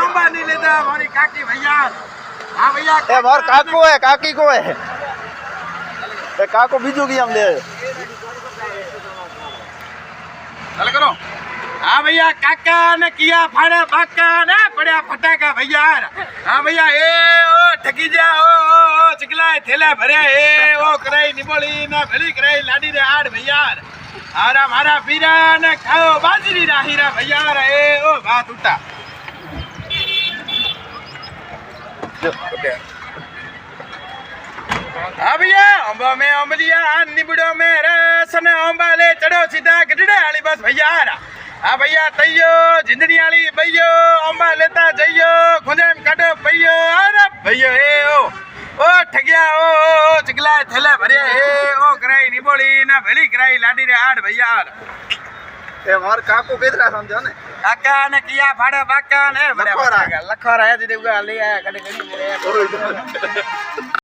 अंबा नहीं लेता हमारी काकी भैया। हाँ भैया ए मार काको है काकी को है ए काको बीजू की हम ले चल करो। हाँ भैया काका ने किया फाड़े बाका ने पड़ा फटाका भैया। हाँ भैया ए ओ ठगी जा ओ चिकला थैला भरे ए ओ कराई निबोली ना भली कराई लाडी रे आड़ भैया। आरा मारा पीरा ने खाओ बाजरी रा हीरा भैया ए ओ बात उठा। हाँ भैया अंबा में अंबलिया निबड़ो में रसन अंबा ले चढ़ो सीधा गडड़े वाली बस भैया। हाँ भैया तैयो जिंदड़ी वाली भैयो अंबा लेता जाइयो खुदे में काटो भैयो। अरे भैयो ओ ठगिया ओ चिकला थैला भरे ए ओ कराई निबोली ना भली कराई लाडी रे आड़ भैया। ए मार काको केतरा समझो ने काका ने किया फाड़ो बाका ने लखोरा है दीदी ले आया कड़ी कड़ी